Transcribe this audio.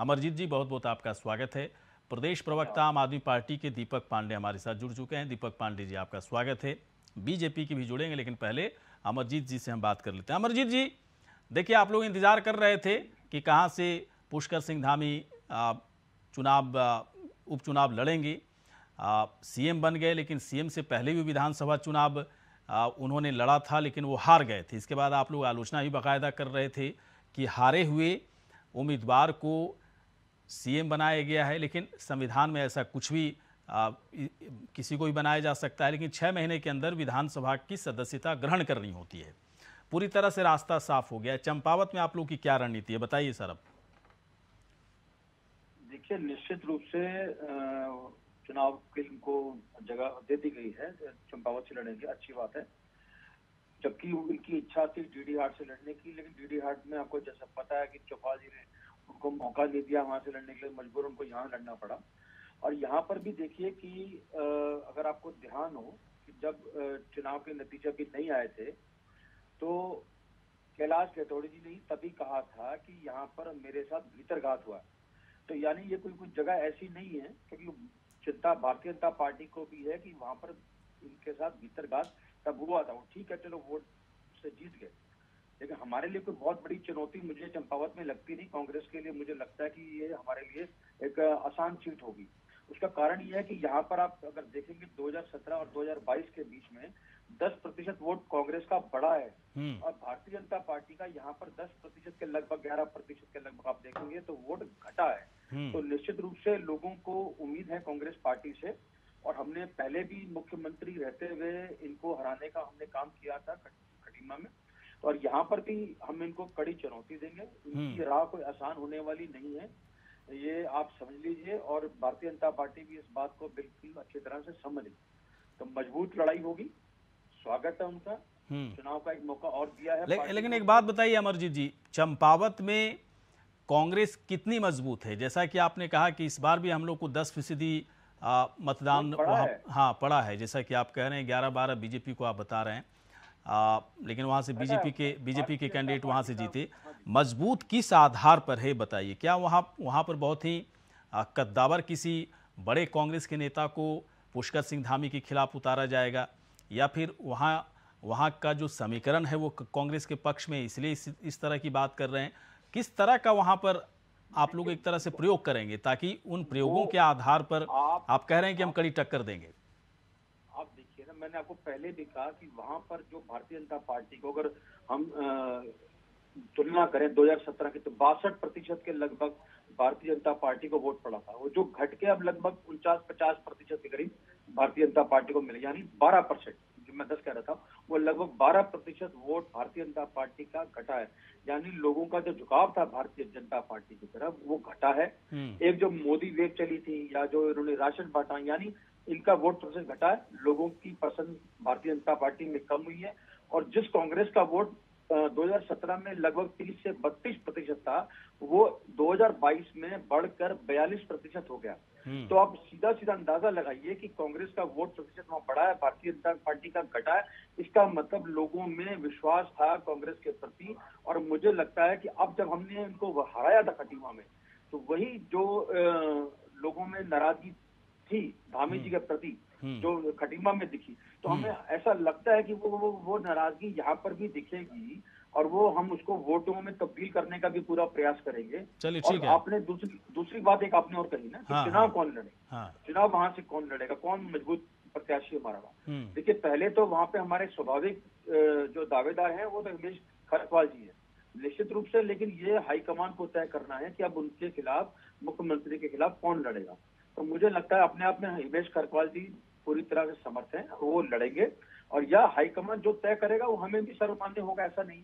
अमरजीत जी, बहुत बहुत आपका स्वागत है। प्रदेश प्रवक्ता आम आदमी पार्टी के दीपक पांडे हमारे साथ जुड़ चुके हैं। दीपक पांडे जी, आपका स्वागत है। बीजेपी की भी जुड़ेंगे, लेकिन पहले अमरजीत जी से हम बात कर लेते हैं। अमरजीत जी, देखिए, आप लोग इंतजार कर रहे थे कि कहाँ से पुष्कर सिंह धामी उपचुनाव लड़ेंगे। सीएम बन गए, लेकिन सीएम से पहले भी विधानसभा चुनाव उन्होंने लड़ा था, लेकिन वो हार गए थे। इसके बाद आप लोग आलोचना भी बाकायदा कर रहे थे कि हारे हुए उम्मीदवार को सीएम बनाया गया है, लेकिन संविधान में ऐसा कुछ भी किसी को भी बनाया जा सकता है, लेकिन 6 महीने के अंदर विधानसभा की सदस्यता ग्रहण करनी होती है। पूरी तरह से रास्ता साफ हो गया है। चंपावत में आप लोग की क्या रणनीति है, बताइए सर। अब देखिए, निश्चित रूप से चुनाव के इनको जगह दे दी गई है। चंपावत से लड़ेंगे, अच्छी बात है, जबकि उनकी इच्छा थी डीडी हाट से लड़ने की, लेकिन डीडी हाट में आपको जैसा पता है कि चौपाल जी ने उनको मौका दे दिया वहां से लड़ने के लिए, मजबूर उनको यहाँ लड़ना पड़ा। और यहाँ पर भी देखिए कि अगर आपको ध्यान हो कि जब चुनाव के नतीजे भी नहीं आए थे तो कैलाश गहतोड़ी जी ने तभी कहा था कि यहाँ पर मेरे साथ भीतरघात हुआ। तो यानी ये कोई जगह ऐसी नहीं है, क्योंकि चिंता भारतीय जनता पार्टी को भी है कि वहां पर इनके साथ भीतरघात तब हुआ था। वो ठीक है, चलो वोट से जीत गए, लेकिन हमारे लिए कोई बहुत बड़ी चुनौती मुझे चंपावत में लगती नहीं। कांग्रेस के लिए मुझे लगता है कि ये हमारे लिए एक आसान सीट होगी। उसका कारण ये है कि यहाँ पर आप अगर देखेंगे 2017 और 2022 के बीच में 10% वोट कांग्रेस का बढ़ा है और भारतीय जनता पार्टी का यहाँ पर 10% के लगभग 11% के लगभग आप देखेंगे तो वोट घटा है। तो निश्चित रूप से लोगों को उम्मीद है कांग्रेस पार्टी से, और हमने पहले भी मुख्यमंत्री रहते हुए इनको हराने का हमने काम किया था खटीमा में, और यहाँ पर भी हम इनको कड़ी चुनौती देंगे। इनकी राह कोई आसान होने वाली नहीं है, ये आप समझ लीजिए, और भारतीय जनता पार्टी भी इस बात को बिल्कुल अच्छी तरह से समझ ली। तो मजबूत लड़ाई होगी, स्वागत है उनका, चुनाव का एक मौका और दिया है। लेकिन एक बात बताइए अमरजीत जी, चंपावत में कांग्रेस कितनी मजबूत है? जैसा कि आपने कहा कि इस बार भी हम लोग को 10% मतदान वहाँ पड़ा है, जैसा कि आप कह रहे हैं 11-12 बीजेपी को आप बता रहे हैं, लेकिन वहाँ से बीजेपी के कैंडिडेट वहाँ से जीते। मजबूत किस आधार पर है, बताइए। क्या वहाँ पर बहुत ही कद्दावर किसी बड़े कांग्रेस के नेता को पुष्कर सिंह धामी के खिलाफ उतारा जाएगा, या फिर वहाँ का जो समीकरण है वो कांग्रेस के पक्ष में, इसलिए इस तरह की बात कर रहे हैं? किस तरह का वहाँ पर आप लोग एक तरह से प्रयोग करेंगे, ताकि उन प्रयोगों के आधार पर आप कह रहे हैं कि हम कड़ी टक्कर देंगे? आप देखिए ना, मैंने आपको पहले भी कहा कि वहां पर जो भारतीय जनता पार्टी को अगर हम तुलना करें 2017 की, तो 62% के लगभग भारतीय जनता पार्टी को वोट पड़ा था। वो जो घट के अब लगभग 49-50% के करीब भारतीय जनता पार्टी को मिले, यानी 12%, जो मैं 10 कह रहा था, वो लगभग 12% वोट भारतीय जनता पार्टी का घटा है। यानी लोगों का जो झुकाव था भारतीय जनता पार्टी की तरफ वो घटा है। एक जो मोदी वेव चली थी या जो इन्होंने राशन बांटा, यानी इनका वोट प्रतिशत घटा है। लोगों की पसंद भारतीय जनता पार्टी में कम हुई है, और जिस कांग्रेस का वोट 2017 में लगभग 30 से 32% था, वो 2022 में बढ़कर 42% हो गया। तो आप सीधा सीधा अंदाजा लगाइए कि कांग्रेस का वोट प्रतिशत वहां बढ़ा है, भारतीय जनता पार्टी का घटा है। इसका मतलब लोगों में विश्वास था कांग्रेस के प्रति, और मुझे लगता है कि अब जब हमने इनको हराया था खटीमा में, तो वही जो लोगों में नाराजगी थी धामी जी के प्रति जो खटीमा में दिखी, तो हमें ऐसा लगता है कि वो नाराजगी यहाँ पर भी दिखेगी, और वो हम उसको वोटों में तब्दील करने का भी पूरा प्रयास करेंगे। चलिए, और ठीक है। आपने दूसरी बात एक आपने और कही ना कि चुनाव कौन लड़े, चुनाव वहां से कौन लड़ेगा, कौन मजबूत प्रत्याशी हमारा। देखिए, पहले तो वहां पे हमारे स्वाभाविक जो दावेदार हैं वो तो हिमेश खरकवाल जी है, निश्चित रूप से, लेकिन ये हाईकमान को तय करना है कि अब उनके खिलाफ, मुख्यमंत्री के खिलाफ कौन लड़ेगा। तो मुझे लगता है अपने आप में हिमेश खरकवाल जी पूरी तरह से समर्थ हैं, वो लड़ेंगे, और यह हाईकमान जो तय करेगा वो हमें भी सर्वमान्य होगा, ऐसा नहीं।